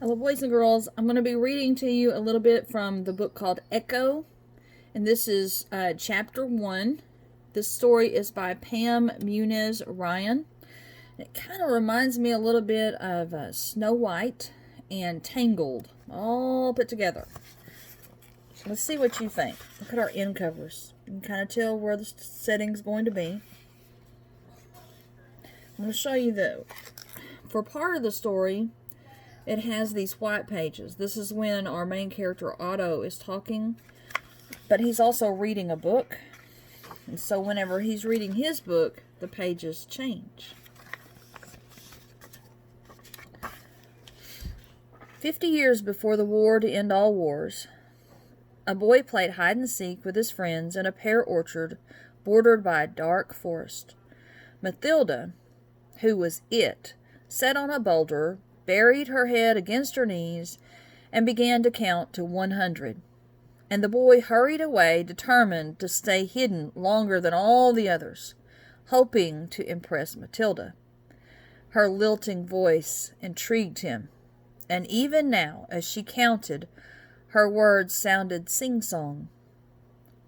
Hello, boys and girls. I'm going to be reading to you a little bit from the book called Echo, and this is chapter 1. This story is by Pam Munoz Ryan. It kind of reminds me a little bit of Snow White and Tangled, all put together. So let's see what you think. Look at our end covers. You can kind of tell where the setting's going to be. I'm going to show you though. For part of the story, it has these white pages. This is when our main character, Otto, is talking, but he's also reading a book. And so whenever he's reading his book, the pages change. 50 years before the war to end all wars, a boy played hide and seek with his friends in a pear orchard bordered by a dark forest. Mathilda, who was it, sat on a boulder, buried her head against her knees, and began to count to 100. And the boy hurried away, determined to stay hidden longer than all the others, hoping to impress Matilda. Her lilting voice intrigued him, and even now, as she counted, her words sounded sing-song.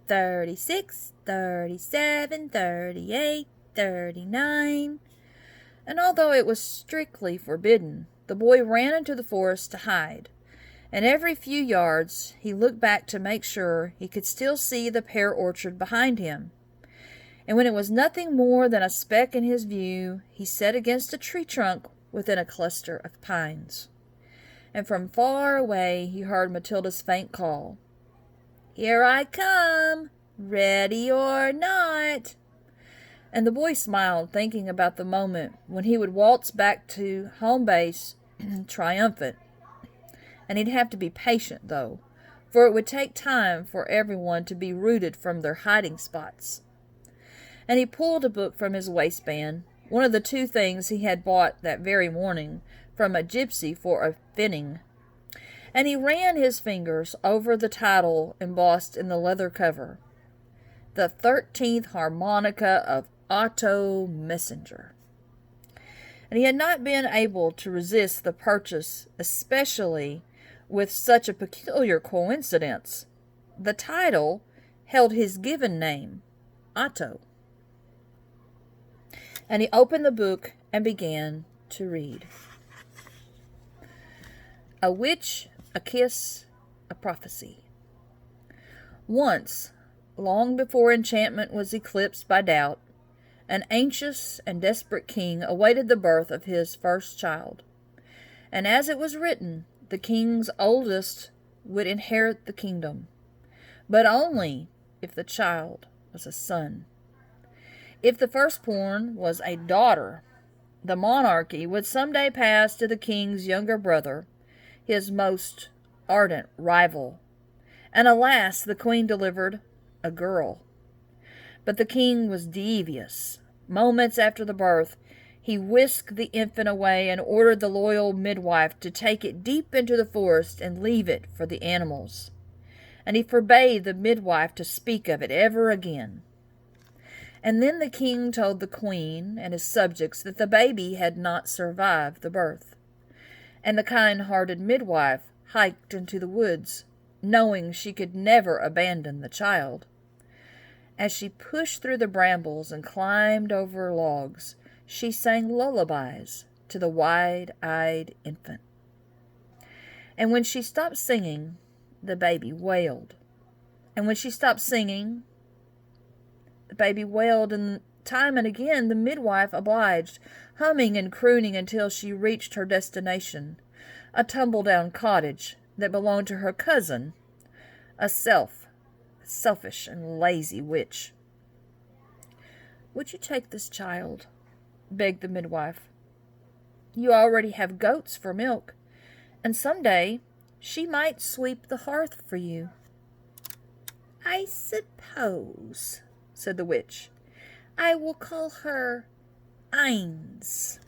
36, 37, 38, 39. And although it was strictly forbidden, the boy ran into the forest to hide, and every few yards he looked back to make sure he could still see the pear orchard behind him. And when it was nothing more than a speck in his view, he sat against a tree trunk within a cluster of pines. And from far away he heard Matilda's faint call, "Here I come, ready or not." And the boy smiled, thinking about the moment when he would waltz back to home base triumphant. And he'd have to be patient, though, for it would take time for everyone to be rooted from their hiding spots. And he pulled a book from his waistband, one of the two things he had bought that very morning from a gypsy for a finning. And he ran his fingers over the title embossed in the leather cover, "The 13th Harmonica of Otto Messenger." And he had not been able to resist the purchase, especially with such a peculiar coincidence. The title held his given name, Otto. And he opened the book and began to read. A witch, a kiss, a prophecy. Once, long before enchantment was eclipsed by doubt, an anxious and desperate king awaited the birth of his first child. And as it was written, the king's oldest would inherit the kingdom, but only if the child was a son. If the firstborn was a daughter, the monarchy would someday pass to the king's younger brother, his most ardent rival. And alas, the queen delivered a girl. But the king was devious. Moments after the birth, he whisked the infant away and ordered the loyal midwife to take it deep into the forest and leave it for the animals. And he forbade the midwife to speak of it ever again. And then the king told the queen and his subjects that the baby had not survived the birth. And the kind-hearted midwife hiked into the woods, knowing she could never abandon the child. As she pushed through the brambles and climbed over logs, she sang lullabies to the wide-eyed infant. And when she stopped singing, the baby wailed. And when she stopped singing, the baby wailed, and time and again the midwife obliged, humming and crooning until she reached her destination, a tumble-down cottage that belonged to her cousin, a selfish and lazy witch. "Would you take this child?" begged the midwife. "You already have goats for milk, and someday she might sweep the hearth for you." "I suppose," said the witch, "I will call her Eins."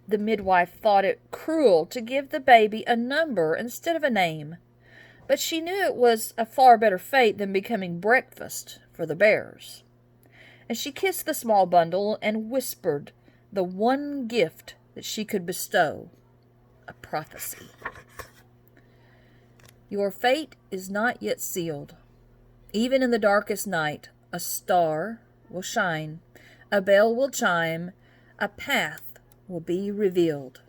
The midwife thought it cruel to give the baby a number instead of a name, but she knew it was a far better fate than becoming breakfast for the bears. And she kissed the small bundle and whispered the one gift that she could bestow a prophecy. Your fate is not yet sealed. Even in the darkest night, a star will shine, a bell will chime, a path will be revealed.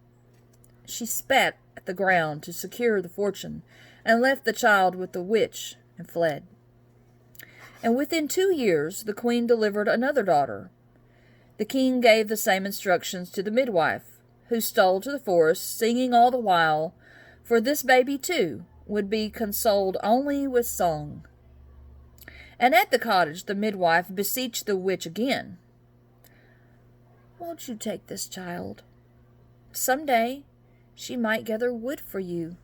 She spat at the ground to secure the fortune, and left the child with the witch and fled. And within 2 years the queen delivered another daughter. The king gave the same instructions to the midwife, who stole to the forest, singing all the while, for this baby too would be consoled only with song. And at the cottage the midwife beseeched the witch again. "Won't you take this child? Some day she might gather wood for you."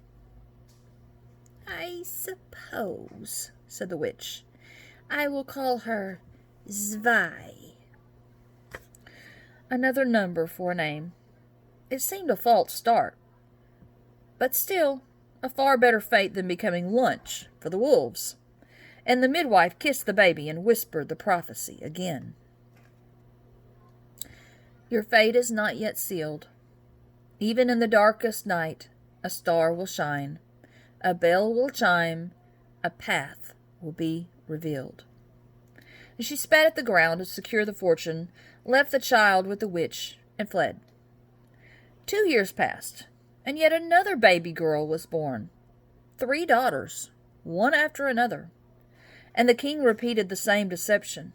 "I suppose," said the witch, "I will call her Zwei." Another number for a name. It seemed a false start, but still a far better fate than becoming lunch for the wolves. And the midwife kissed the baby and whispered the prophecy again. Your fate is not yet sealed. Even in the darkest night, a star will shine, a bell will chime, a path will be revealed. And she spat at the ground to secure the fortune, left the child with the witch, and fled. 2 years passed, and yet another baby girl was born. 3 daughters, one after another. And the king repeated the same deception,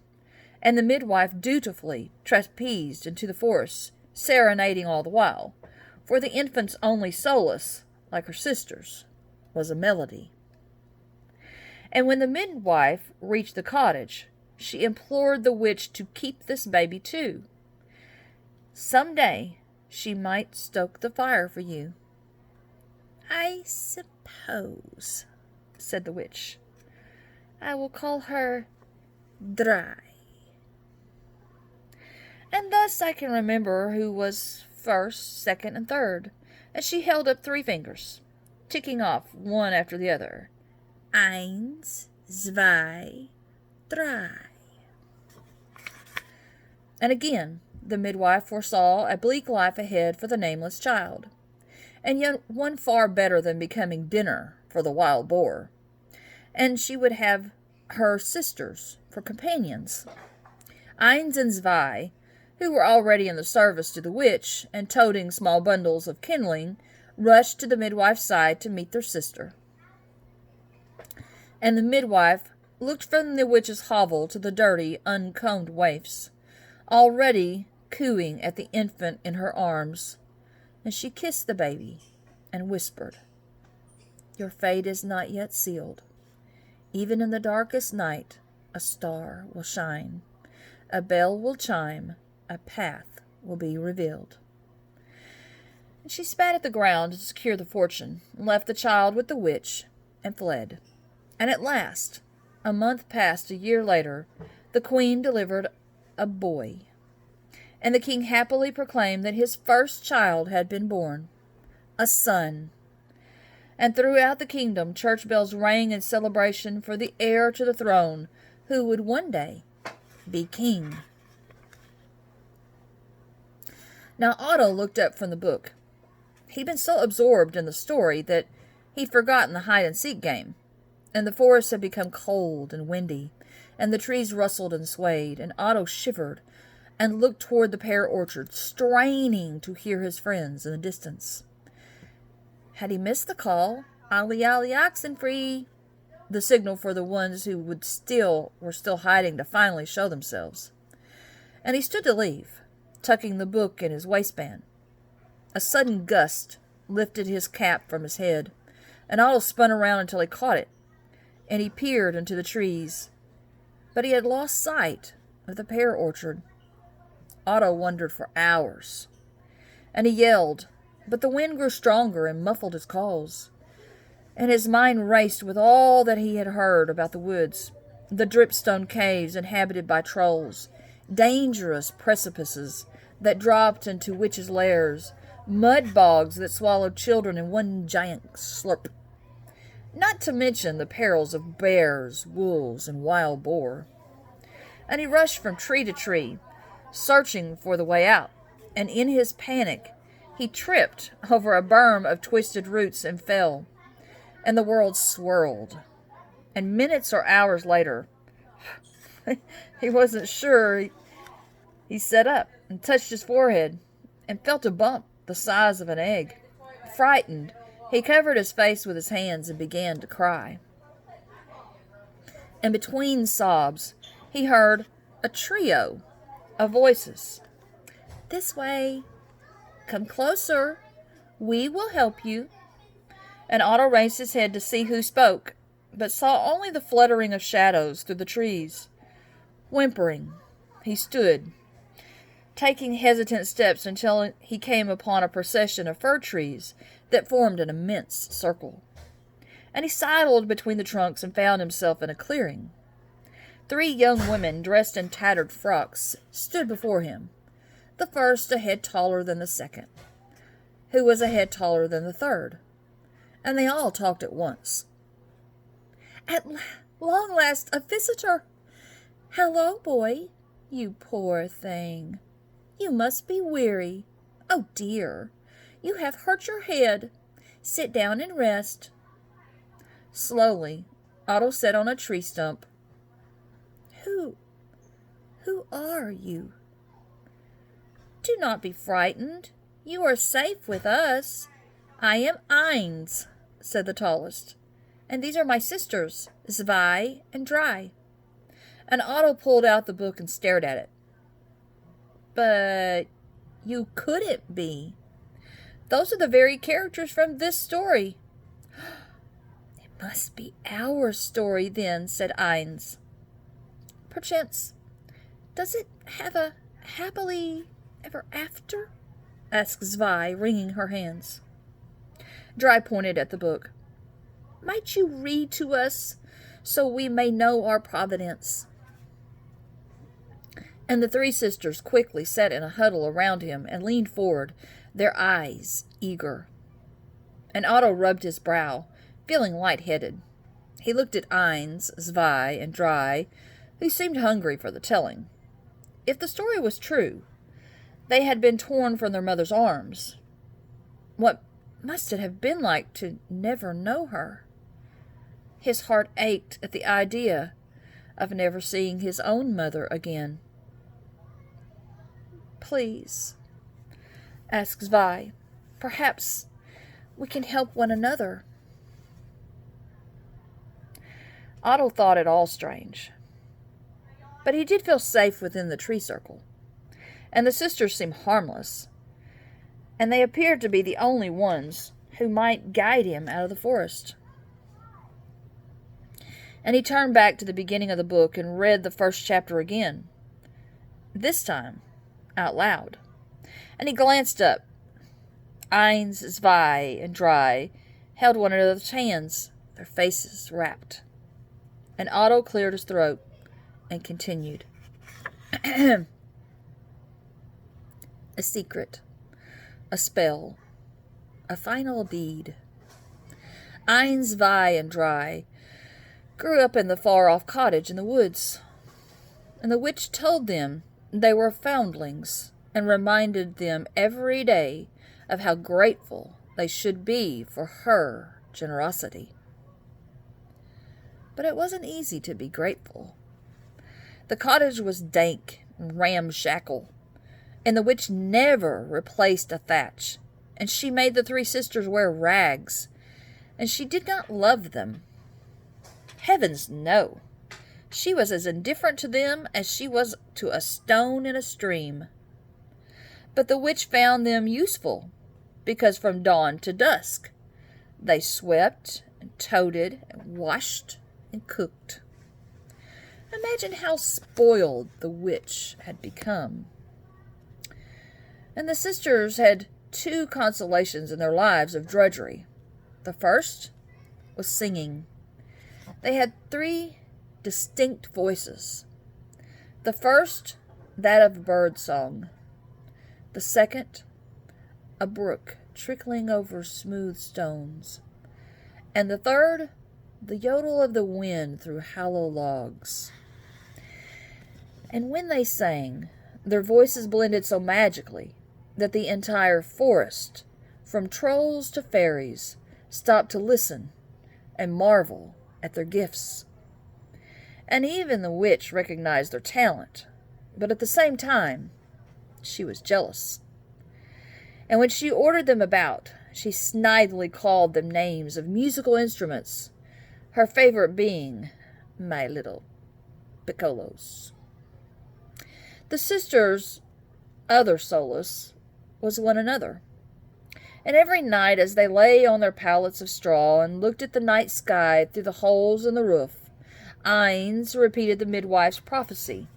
and the midwife dutifully trapezed into the forest, serenading all the while, for the infant's only solace, like her sisters, was a melody. And when the midwife reached the cottage, she implored the witch to keep this baby too. Some day she might stoke the fire for you. "I suppose," said the witch, "I will call her Dry." And thus I can remember who was first, second, and third, as she held up 3 fingers, ticking off one after the other. Eins, zwei, drei. And again, the midwife foresaw a bleak life ahead for the nameless child, and yet one far better than becoming dinner for the wild boar. And she would have her sisters for companions. Eins and Zwei, who were already in the service to the witch and toting small bundles of kindling, rushed to the midwife's side to meet their sister. And the midwife looked from the witch's hovel to the dirty, uncombed waifs, already cooing at the infant in her arms, and she kissed the baby and whispered, "Your fate is not yet sealed. Even in the darkest night, a star will shine, a bell will chime, a path will be revealed." And she spat at the ground to secure the fortune, and left the child with the witch, and fled. And at last, a month passed, a year later, the queen delivered a boy. And the king happily proclaimed that his first child had been born, a son. And throughout the kingdom church bells rang in celebration for the heir to the throne, who would one day be king. Now Otto looked up from the book. He'd been so absorbed in the story that he'd forgotten the hide-and-seek game, and the forest had become cold and windy, and the trees rustled and swayed, and Otto shivered and looked toward the pear orchard, straining to hear his friends in the distance. Had he missed the call, "Ollie, ollie, oxen free," the signal for the ones who were still hiding to finally show themselves? And he stood to leave, tucking the book in his waistband. A sudden gust lifted his cap from his head, and Otto spun around until he caught it, and he peered into the trees. But he had lost sight of the pear orchard. Otto wondered for hours, and he yelled, but the wind grew stronger and muffled his calls, and his mind raced with all that he had heard about the woods, the dripstone caves inhabited by trolls, dangerous precipices that dropped into witches' lairs, mud bogs that swallowed children in one giant slurp, not to mention the perils of bears, wolves, and wild boar. And he rushed from tree to tree, searching for the way out, and in his panic He tripped over a berm of twisted roots and fell, and the world swirled. And minutes or hours later, he wasn't sure, he sat up and touched his forehead and felt a bump the size of an egg. Frightened, he covered his face with his hands and began to cry. And between sobs, he heard a trio of voices. "This way. Come closer. We will help you." And Otto raised his head to see who spoke, but saw only the fluttering of shadows through the trees. Whimpering, he stood, taking hesitant steps until he came upon a procession of fir trees that formed an immense circle. And he sidled between the trunks and found himself in a clearing. 3 young women, dressed in tattered frocks, stood before him, the first a head taller than the second, who was a head taller than the third, and they all talked at once. "At long last, a visitor. Hello, boy. You poor thing. You must be weary. Oh, dear, you have hurt your head. Sit down and rest." Slowly, Otto sat on a tree stump. Who are you?" "Do not be frightened. You are safe with us. I am Eins," said the tallest, "and these are my sisters, Zwei and Drei." And Otto pulled out the book and stared at it. "But you couldn't be. Those are the very characters from this story." "It must be our story then," said Eins. "Perchance, does it have a happily ever after?" asked Zwei, wringing her hands. Dry pointed at the book. "Might you read to us, so we may know our providence?" And the 3 sisters quickly sat in a huddle around him and leaned forward, their eyes eager. And Otto rubbed his brow, feeling light-headed. He looked at Eins, Zwei, and Dry, who seemed hungry for the telling. If the story was true, they had been torn from their mother's arms. What must it have been like to never know her? His heart ached at the idea of never seeing his own mother again. "Please," asked Zwei, "perhaps we can help one another." Otto thought it all strange, but he did feel safe within the tree circle, and the sisters seemed harmless, and they appeared to be the only ones who might guide him out of the forest. And he turned back to the beginning of the book and read the first chapter again, this time out loud. And he glanced up. Eins, Zwei, and Dry held one another's hands, their faces rapt. And Otto cleared his throat and continued. A secret, a spell, a final deed. Eins, Zwei, and Dry grew up in the far-off cottage in the woods, and the witch told them they were foundlings and reminded them every day of how grateful they should be for her generosity. But it wasn't easy to be grateful. The cottage was dank and ramshackle, and the witch never replaced a thatch, and she made the 3 sisters wear rags, and she did not love them. Heavens, no! She was as indifferent to them as she was to a stone in a stream. But the witch found them useful, because from dawn to dusk they swept and toted and washed and cooked. Imagine how spoiled the witch had become. And the sisters had 2 consolations in their lives of drudgery. The first was singing. They had 3 distinct voices. The first, that of bird song. The second, a brook trickling over smooth stones. And the third, the yodel of the wind through hollow logs. And when they sang, their voices blended so magically that the entire forest, from trolls to fairies, stopped to listen and marvel at their gifts. And even the witch recognized their talent, but at the same time, she was jealous. And when she ordered them about, she snidely called them names of musical instruments, her favorite being my little piccolos. The sisters' other solace was one another. And every night as they lay on their pallets of straw and looked at the night sky through the holes in the roof, Ines repeated the midwife's prophecy,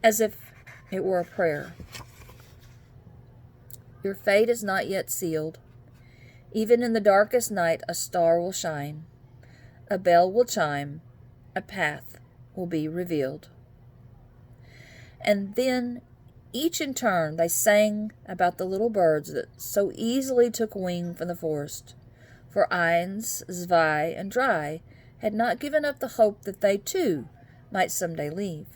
as if it were a prayer. Your fate is not yet sealed. Even in the darkest night a star will shine, a bell will chime, a path will be revealed. And then, each in turn, they sang about the little birds that so easily took wing from the forest, for Ines, Zwei, and Dry had not given up the hope that they, too, might some day leave.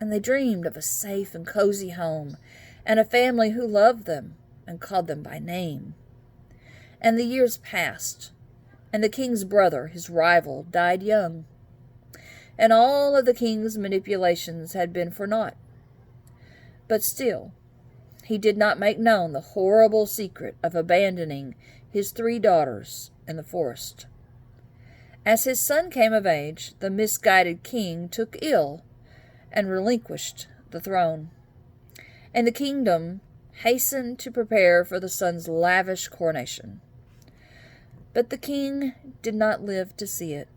And they dreamed of a safe and cozy home, and a family who loved them and called them by name. And the years passed, and the king's brother, his rival, died young. And all of the king's manipulations had been for naught. But still, he did not make known the horrible secret of abandoning his 3 daughters in the forest. As his son came of age, the misguided king took ill and relinquished the throne, and the kingdom hastened to prepare for the son's lavish coronation. But the king did not live to see it.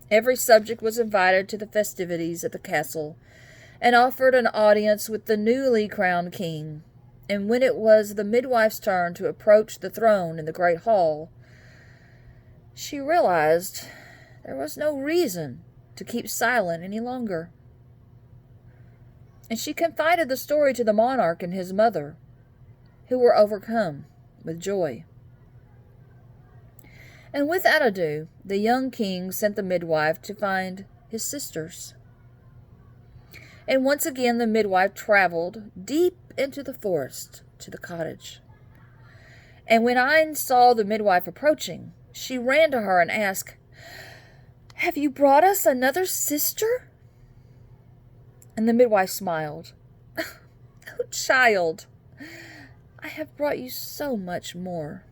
Every subject was invited to the festivities at the castle, and offered an audience with the newly crowned king. And when it was the midwife's turn to approach the throne in the great hall, she realized there was no reason to keep silent any longer. And she confided the story to the monarch and his mother, who were overcome with joy. And without ado, the young king sent the midwife to find his sisters. And once again the midwife traveled deep into the forest to the cottage. And when Ines saw the midwife approaching, she ran to her and asked, "Have you brought us another sister?" And the midwife smiled. "Oh, child, I have brought you so much more."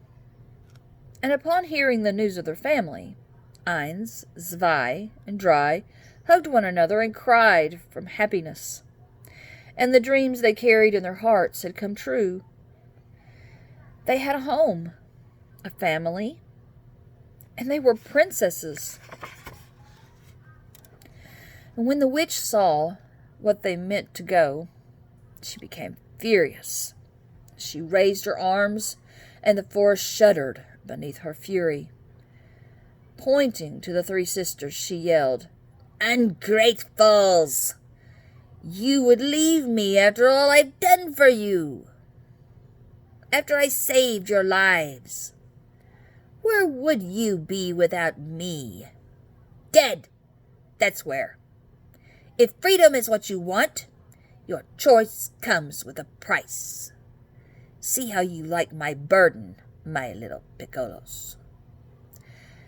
And upon hearing the news of their family, Ines, Zwei, and Dry hugged one another and cried from happiness. And the dreams they carried in their hearts had come true. They had a home, a family, and they were princesses. And when the witch saw what they meant to go, she became furious. She raised her arms, and the forest shuddered beneath her fury. Pointing to the 3 sisters, she yelled, "Ungratefuls! You would leave me after all I've done for you, after I saved your lives. Where would you be without me? Dead, that's where. If freedom is what you want, your choice comes with a price. See how you like my burden, my little piccolos."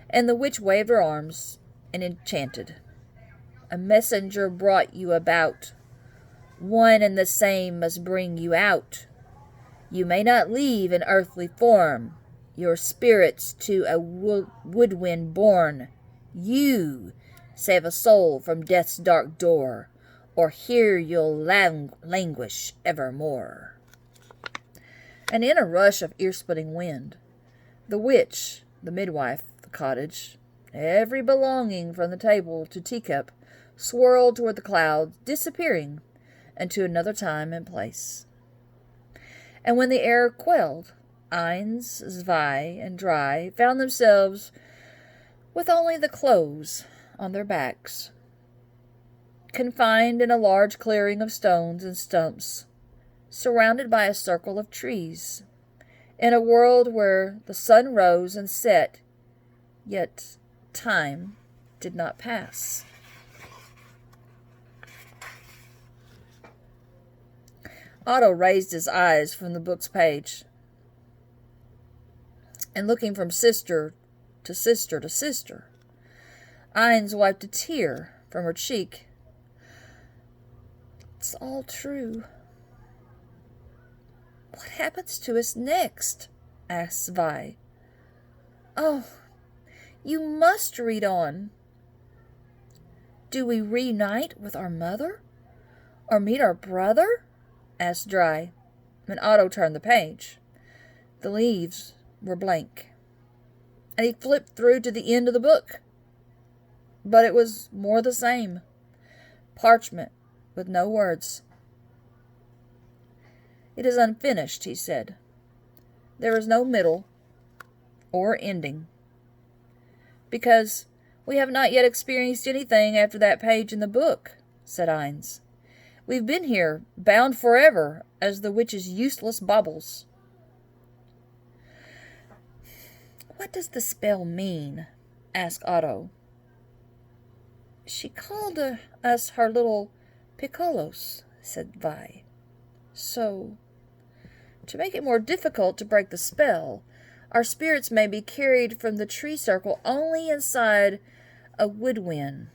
And the witch waved her arms and enchanted. "A messenger brought you about. One and the same must bring you out. You may not leave an earthly form, your spirits to a woodwind born. You save a soul from death's dark door, or here you'll languish evermore." And in a rush of ear-splitting wind, the witch, the midwife, the cottage, every belonging from the table to teacup, swirled toward the clouds, disappearing into another time and place. And when the air quelled, Ines, Zwei, and Dry found themselves with only the clothes on their backs, confined in a large clearing of stones and stumps, surrounded by a circle of trees, in a world where the sun rose and set, yet time did not pass. Otto raised his eyes from the book's page, and looking from sister to sister to sister, Ines wiped a tear from her cheek. It's all true. What happens to us next? Asked Vi. Oh, you must read on. Do we reunite with our mother? Or meet our brother? Asked Dry, and Otto turned the page. The leaves were blank, and he flipped through to the end of the book. But it was more the same. Parchment with no words. It is unfinished, he said. There is no middle or ending, because we have not yet experienced anything after that page in the book, said Ines. We've been here, bound forever, as the witch's useless baubles. What does the spell mean? Asked Otto. She called us her little piccolos, said Vi. So, to make it more difficult to break the spell, our spirits may be carried from the tree circle only inside a woodwind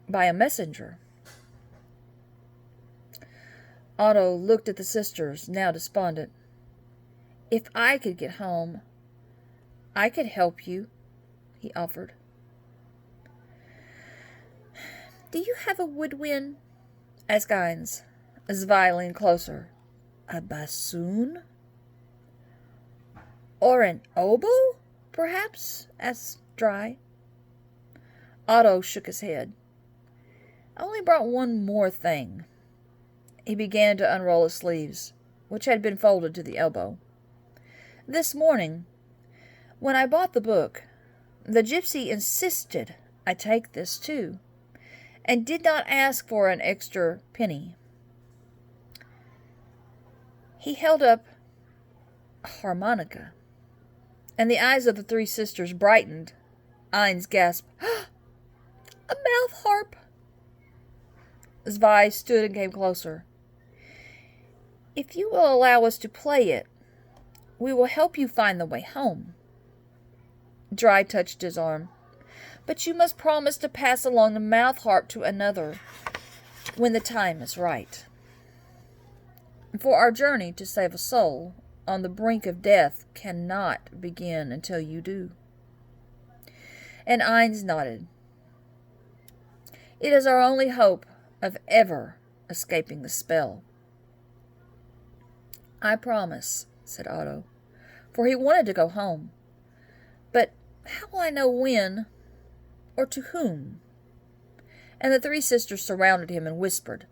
by a messenger. Otto looked at the sisters, now despondent. If I could get home, I could help you, he offered. Do you have a woodwind? Asked Ines, as Vi leaned closer. A bassoon? Or an oboe, perhaps? Asked Dry. Otto shook his head. I only brought one more thing. He began to unroll his sleeves, which had been folded to the elbow. This morning, when I bought the book, the gypsy insisted I take this too, and did not ask for an extra penny. He held up a harmonica, and the eyes of the three sisters brightened. Ines gasped, A mouth harp! As Vi stood and came closer. If you will allow us to play it, we will help you find the way home. Dry touched his arm. But you must promise to pass along the mouth harp to another when the time is right. For our journey to save a soul on the brink of death cannot begin until you do. And Ines nodded. It is our only hope of ever escaping the spell. I promise, said Otto, for he wanted to go home. But how will I know when or to whom? And the three sisters surrounded him and whispered,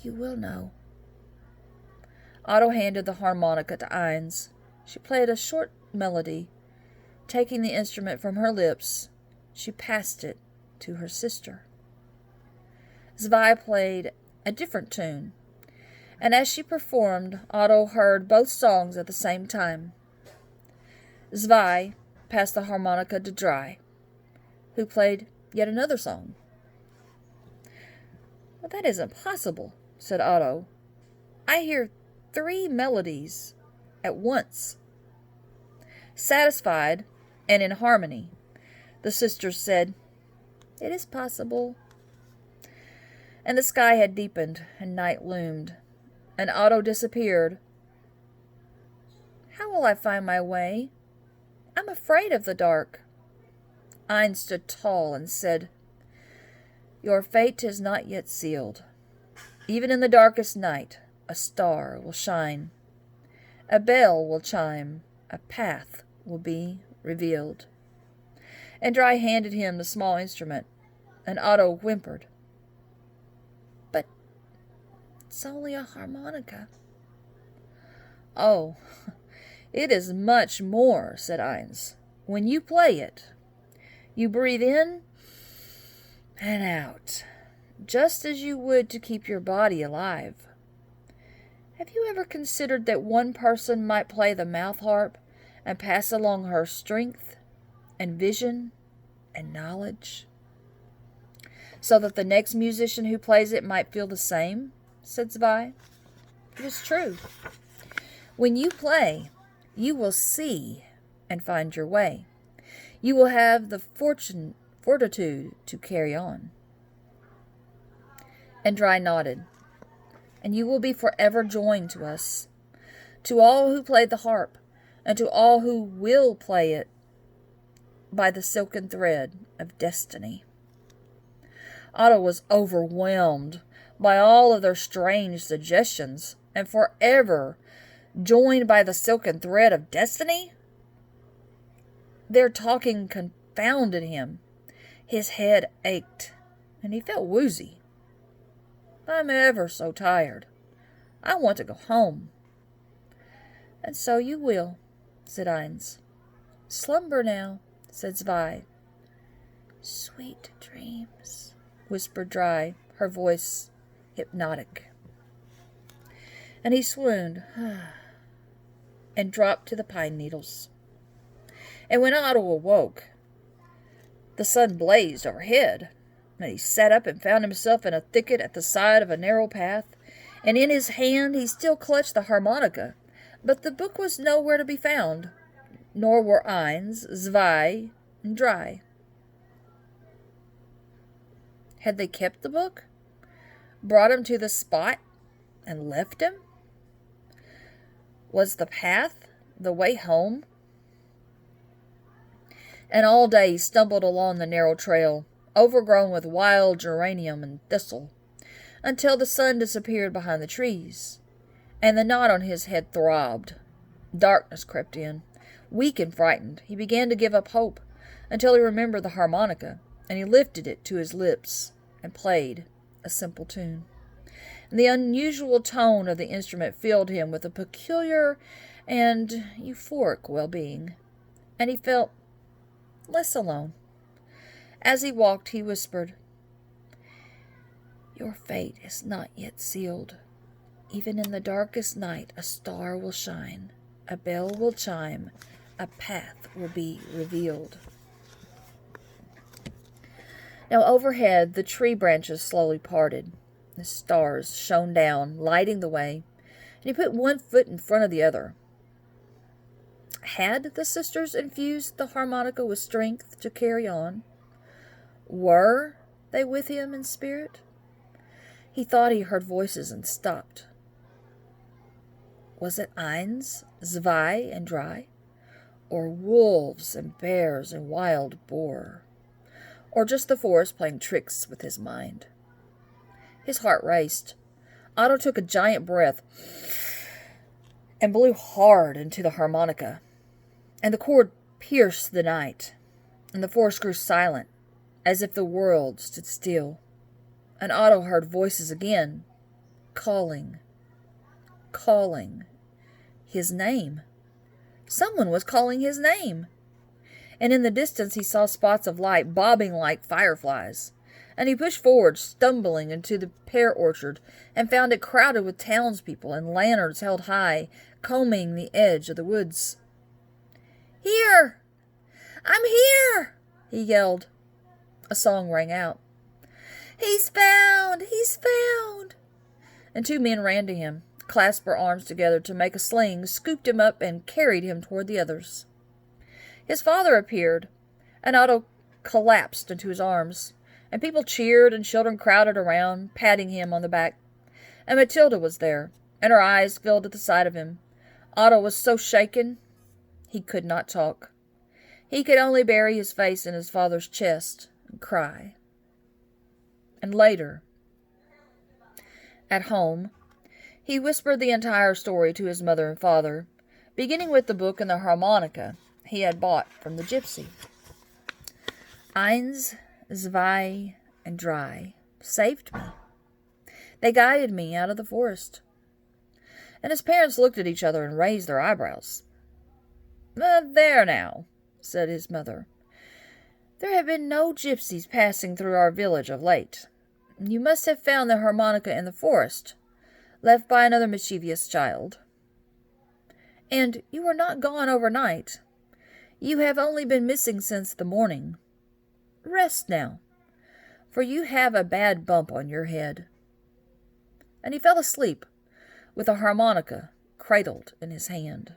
You will know. Otto handed the harmonica to Ines. She played a short melody. Taking the instrument from her lips, she passed it to her sister. Zvi played a different tune, and as she performed, Otto heard both songs at the same time. Zvi passed the harmonica to Dry, who played yet another song. Well, that isn't possible, said Otto. I hear 3 melodies at once. Satisfied and in harmony, the sisters said, It is possible. And the sky had deepened, and night loomed, and Otto disappeared. How will I find my way? I'm afraid of the dark. Ines stood tall and said, Your fate is not yet sealed. Even in the darkest night, a star will shine. A bell will chime. A path will be revealed. And Dry handed him the small instrument, and Otto whimpered. But it's only a harmonica. Oh, it is much more, said Ines. When you play it, you breathe in and out, just as you would to keep your body alive. Have you ever considered that one person might play the mouth harp and pass along her strength and vision and knowledge, so that the next musician who plays it might feel the same? Said Zvi. It is true. When you play, you will see and find your way. You will have the fortitude to carry on. And Dry nodded. And you will be forever joined to us, to all who play the harp, and to all who will play it by the silken thread of destiny. Otto was overwhelmed by all of their strange suggestions, and forever joined by the silken thread of destiny? Their talking confounded him. His head ached, and he felt woozy. I'm ever so tired. I want to go home. And so you will, said Ines. Slumber now, said Zwei. Sweet dreams, whispered Dry, her voice hypnotic. And he swooned and dropped to the pine needles. And when Otto awoke, the sun blazed overhead, and he sat up and found himself in a thicket at the side of a narrow path, and in his hand he still clutched the harmonica, but the book was nowhere to be found, nor were Ines, Zwei, and Dry. Had they kept the book, brought him to the spot, and left him? Was the path the way home? And all day he stumbled along the narrow trail, overgrown with wild geranium and thistle, until the sun disappeared behind the trees, and the knot on his head throbbed. Darkness crept in. Weak and frightened, he began to give up hope, until he remembered the harmonica, and he lifted it to his lips and played a simple tune. And the unusual tone of the instrument filled him with a peculiar and euphoric well-being, and he felt less alone. As he walked, he whispered, Your fate is not yet sealed. Even in the darkest night, a star will shine, a bell will chime, a path will be revealed. Now overhead, the tree branches slowly parted. The stars shone down, lighting the way, and he put one foot in front of the other. Had the sisters infused the harmonica with strength to carry on? Were they with him in spirit? He thought he heard voices and stopped. Was it Ines, Zwei, and Dry? Or wolves and bears and wild boar? Or just the forest playing tricks with his mind? His heart raced. Otto took a giant breath and blew hard into the harmonica, and the chord pierced the night, and the forest grew silent, as if the world stood still. And Otto heard voices again, calling his name. Someone was calling his name. And in the distance he saw spots of light bobbing like fireflies. And he pushed forward, stumbling into the pear orchard, and found it crowded with townspeople and lanterns held high, combing the edge of the woods. Here! I'm here! He yelled. A song rang out. He's found! He's found! And two men ran to him, clasped their arms together to make a sling, scooped him up, and carried him toward the others. His father appeared, and Otto collapsed into his arms, and people cheered and children crowded around, patting him on the back. And Matilda was there, and her eyes filled at the sight of him. Otto was so shaken, he could not talk. He could only bury his face in his father's chest and cry. And later, at home, he whispered the entire story to his mother and father, beginning with the book and the harmonica he had bought from the gypsy. Ines, Zwei, and Dry saved me. They guided me out of the forest. And his parents looked at each other and raised their eyebrows. There now, said his mother. There have been no gypsies passing through our village of late. You must have found the harmonica in the forest, left by another mischievous child. And you were not gone overnight. You have only been missing since the morning. Rest now, for you have a bad bump on your head. And he fell asleep, with a harmonica cradled in his hand.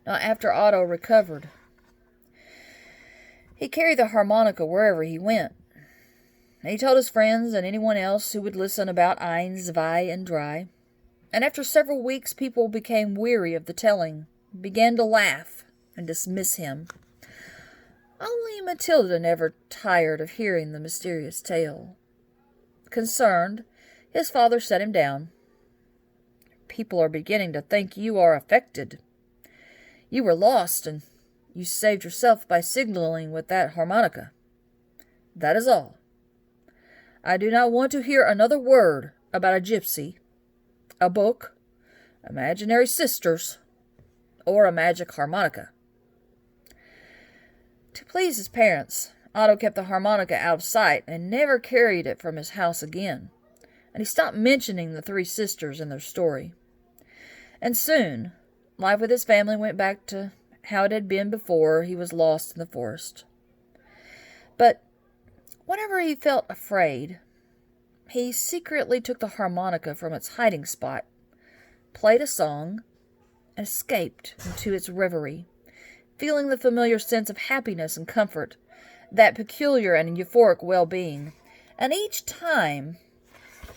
Now, after Otto recovered, he carried the harmonica wherever he went. He told his friends and anyone else who would listen about eins, zwei, and drei. And after several weeks, people became weary of the telling, began to laugh and dismiss him. Only Matilda never tired of hearing the mysterious tale. Concerned, his father set him down. People are beginning to think you are affected. You were lost, and you saved yourself by signaling with that harmonica. That is all. I do not want to hear another word about a gypsy, a book, imaginary sisters, or a magic harmonica. To please his parents, Otto kept the harmonica out of sight and never carried it from his house again, and he stopped mentioning the three sisters and their story. And soon, life with his family went back to how it had been before he was lost in the forest. But whenever he felt afraid, he secretly took the harmonica from its hiding spot, played a song, and escaped into its reverie, feeling the familiar sense of happiness and comfort, that peculiar and euphoric well-being. And each time,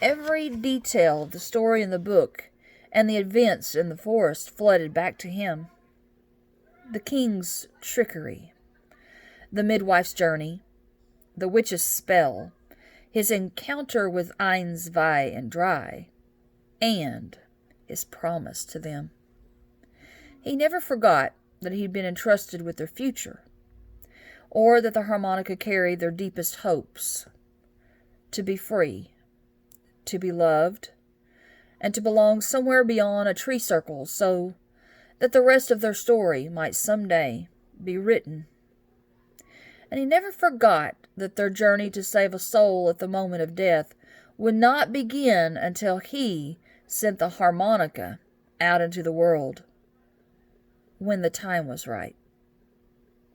every detail of the story in the book and the events in the forest flooded back to him. The king's trickery, the midwife's journey, the witch's spell, his encounter with eins, zwei, and drei, and his promise to them. He never forgot that he had been entrusted with their future, or that the harmonica carried their deepest hopes, to be free, to be loved, and to belong somewhere beyond a tree circle, so that the rest of their story might someday be written. And he never forgot that their journey to save a soul at the moment of death would not begin until he sent the harmonica out into the world. When the time was right.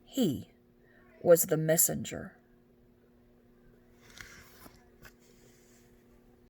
He was the messenger.